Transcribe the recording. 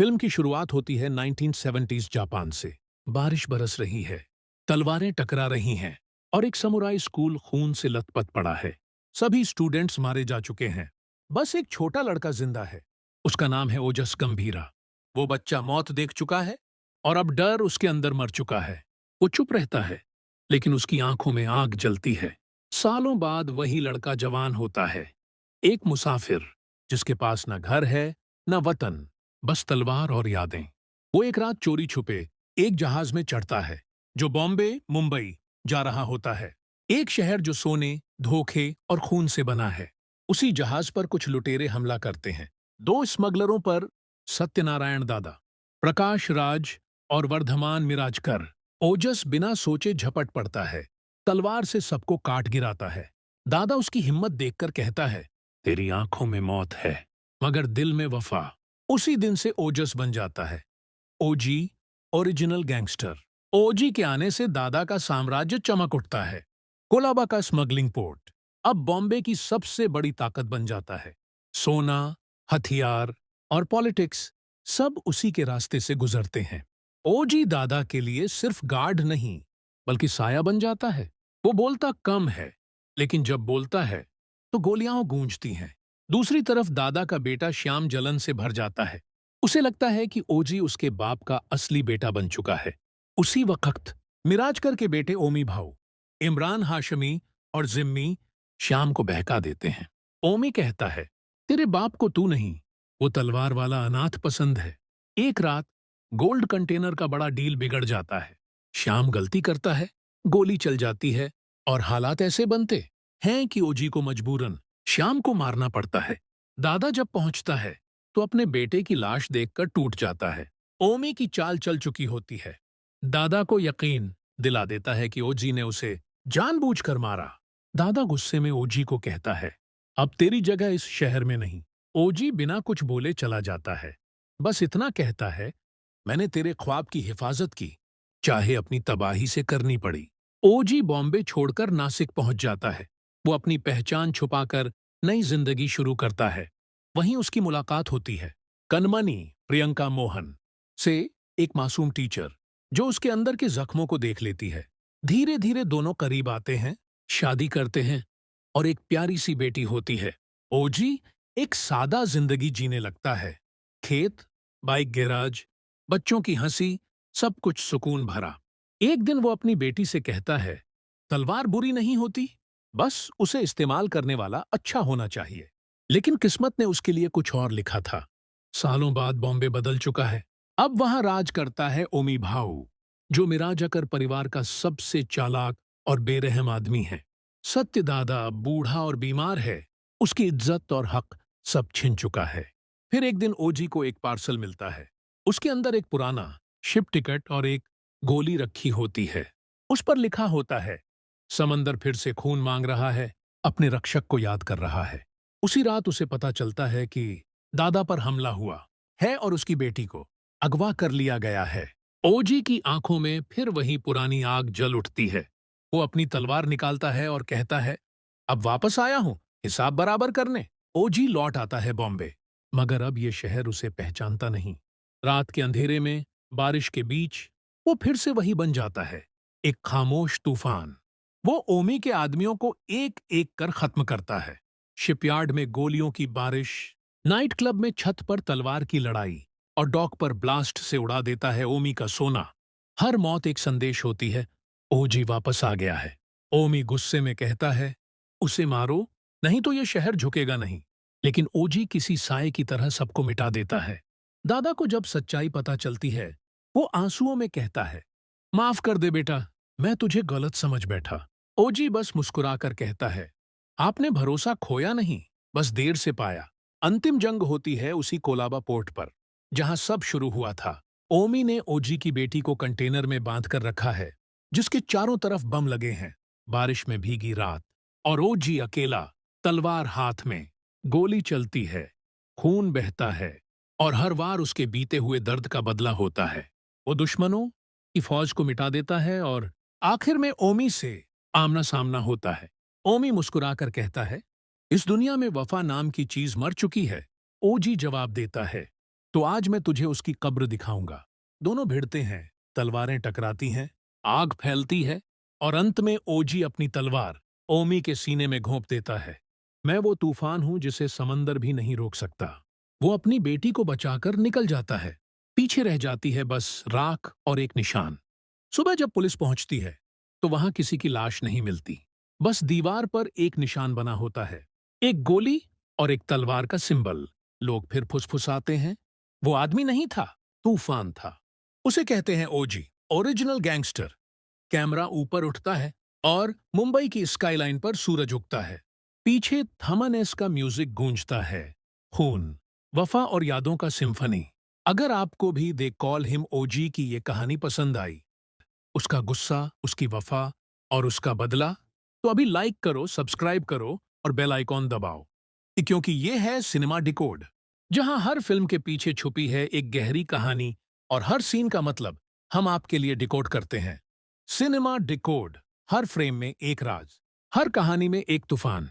Film की शुरुआत होती है 1970s जापान से। बारिश बरस रही है, तलवारें टकरा रही हैं और एक समुराई स्कूल खून से लथपथ पड़ा है। सभी स्टूडेंट्स मारे जा चुके हैं। बस एक छोटा लड़का जिंदा है। उसका नाम है ओजस गंभीरा। वो बच्चा मौत देख चुका है और अब डर उसके अंदर मर चुका है। वो चुप रहता है, लेकिन उसकी आंखों में आग जलती है। सालों बाद वही लड़का जवान होता है, एक मुसाफिर जिसके पास न घर है न वतन, बस तलवार और यादें। वो एक रात चोरी छुपे एक जहाज में चढ़ता है जो बॉम्बे मुंबई जा रहा होता है। एक शहर जो सोने, धोखे और खून से बना है। उसी जहाज पर कुछ लुटेरे हमला करते हैं। दो स्मगलरों पर, सत्यनारायण दादा, प्रकाश राज और वर्धमान मिराजकर। ओजस बिना सोचे झपट पड़ता है, तलवार से सबको काट गिराता है। दादा उसकी हिम्मत देखकर कहता है, तेरी आंखों में मौत है मगर दिल में वफा। उसी दिन से ओजस बन जाता है ओजी, ओरिजिनल गैंगस्टर। ओजी के आने से दादा का साम्राज्य चमक उठता है। कोलाबा का स्मगलिंग पोर्ट अब बॉम्बे की सबसे बड़ी ताकत बन जाता है। सोना, हथियार और पॉलिटिक्स सब उसी के रास्ते से गुजरते हैं। ओजी दादा के लिए सिर्फ गार्ड नहीं, बल्कि साया बन जाता है। वो बोलता कम है, लेकिन जब बोलता है तो गोलियां गूंजती हैं। दूसरी तरफ दादा का बेटा श्याम जलन से भर जाता है। उसे लगता है कि ओजी उसके बाप का असली बेटा बन चुका है। उसी वक्त मिराजकर के बेटे ओमी भाऊ, इमरान हाशमी और जिम्मी श्याम को बहका देते हैं। ओमी कहता है, तेरे बाप को तू नहीं, वो तलवार वाला अनाथ पसंद है। एक रात गोल्ड कंटेनर का बड़ा डील बिगड़ जाता है। श्याम गलती करता है, गोली चल जाती है और हालात ऐसे बनते हैं कि ओजी को मजबूरन श्याम को मारना पड़ता है। दादा जब पहुंचता है तो अपने बेटे की लाश देखकर टूट जाता है। ओमी की चाल चल चुकी होती है। दादा को यकीन दिला देता है कि ओजी ने उसे जानबूझकर मारा। दादा गुस्से में ओजी को कहता है, अब तेरी जगह इस शहर में नहीं। ओजी बिना कुछ बोले चला जाता है। बस इतना कहता है, मैंने तेरे ख्वाब की हिफाजत की, चाहे अपनी तबाही से करनी पड़ी। ओजी बॉम्बे छोड़कर नासिक पहुंच जाता है। वो अपनी पहचान छुपाकर नई जिंदगी शुरू करता है। वहीं उसकी मुलाकात होती है कनमनी प्रियंका मोहन से, एक मासूम टीचर जो उसके अंदर के जख्मों को देख लेती है। धीरे धीरे दोनों करीब आते हैं, शादी करते हैं और एक प्यारी सी बेटी होती है। ओजी एक सादा जिंदगी जीने लगता है। खेत, बाइक गैराज, बच्चों की हंसी, सब कुछ सुकून भरा। एक दिन वो अपनी बेटी से कहता है, तलवार बुरी नहीं होती, बस उसे इस्तेमाल करने वाला अच्छा होना चाहिए। लेकिन किस्मत ने उसके लिए कुछ और लिखा था। सालों बाद बॉम्बे बदल चुका है। अब वहां राज करता है ओमी भाऊ, जो मिराजकर परिवार का सबसे चालाक और बेरहम आदमी है। सत्य दादा बूढ़ा और बीमार है। उसकी इज्जत और हक सब छिन चुका है। फिर एक दिन ओजी को एक पार्सल मिलता है। उसके अंदर एक पुराना शिप टिकट और एक गोली रखी होती है। उस पर लिखा होता है, समंदर फिर से खून मांग रहा है, अपने रक्षक को याद कर रहा है। उसी रात उसे पता चलता है कि दादा पर हमला हुआ है और उसकी बेटी को अगवा कर लिया गया है। ओजी की आंखों में फिर वही पुरानी आग जल उठती है। वो अपनी तलवार निकालता है और कहता है, अब वापस आया हूं हिसाब बराबर करने। ओजी लौट आता है बॉम्बे, मगर अब ये शहर उसे पहचानता नहीं। रात के अंधेरे में, बारिश के बीच, वो फिर से वही बन जाता है, एक खामोश तूफान। वो ओमी के आदमियों को एक एक कर खत्म करता है। शिपयार्ड में गोलियों की बारिश, नाइट क्लब में छत पर तलवार की लड़ाई और डॉक पर ब्लास्ट से उड़ा देता है ओमी का सोना। हर मौत एक संदेश होती है, ओजी वापस आ गया है। ओमी गुस्से में कहता है, उसे मारो, नहीं तो यह शहर झुकेगा नहीं। लेकिन ओजी किसी साए की तरह सबको मिटा देता है। दादा को जब सच्चाई पता चलती है, वो आंसुओं में कहता है, माफ कर दे बेटा, मैं तुझे गलत समझ बैठा। ओजी बस मुस्कुराकर कहता है, आपने भरोसा खोया नहीं, बस देर से पाया। अंतिम जंग होती है उसी कोलाबा पोर्ट पर, जहां सब शुरू हुआ था। ओमी ने ओजी की बेटी को कंटेनर में बांध कर रखा है, जिसके चारों तरफ बम लगे हैं। बारिश में भीगी रात, और ओजी अकेला, तलवार हाथ में। गोली चलती है, खून बहता है, और हर बार उसके बीते हुए दर्द का बदला होता है। वो दुश्मनों की फौज को मिटा देता है और आखिर में ओमी से आमना सामना होता है। ओमी मुस्कुराकर कहता है, इस दुनिया में वफा नाम की चीज मर चुकी है। ओजी जवाब देता है, तो आज मैं तुझे उसकी कब्र दिखाऊंगा। दोनों भिड़ते हैं, तलवारें टकराती हैं, आग फैलती है और अंत में ओजी अपनी तलवार ओमी के सीने में घोंप देता है। मैं वो तूफान हूं जिसे समंदर भी नहीं रोक सकता। वो अपनी बेटी को बचाकर निकल जाता है। पीछे रह जाती है बस राख और एक निशान। सुबह जब पुलिस पहुंचती है तो वहां किसी की लाश नहीं मिलती। बस दीवार पर एक निशान बना होता है, एक गोली और एक तलवार का सिंबल। लोग फिर फुसफुसाते हैं, वो आदमी नहीं था, तूफान था। उसे कहते हैं ओजी, ओरिजिनल गैंगस्टर। कैमरा ऊपर उठता है और मुंबई की स्काईलाइन पर सूरज उगता है। पीछे थमन का म्यूजिक गूंजता है। खून, वफा और यादों का सिम्फनी। अगर आपको भी दे कॉल हिम ओजी की ये कहानी पसंद आई, उसका गुस्सा, उसकी वफा और उसका बदला, तो अभी लाइक करो, सब्सक्राइब करो और बेल आइकॉन दबाओ, क्योंकि ये है सिनेमा डिकोड, जहां हर फिल्म के पीछे छुपी है एक गहरी कहानी और हर सीन का मतलब हम आपके लिए डिकोड करते हैं। सिनेमा डिकोड, हर फ्रेम में एक राज, हर कहानी में एक तूफान।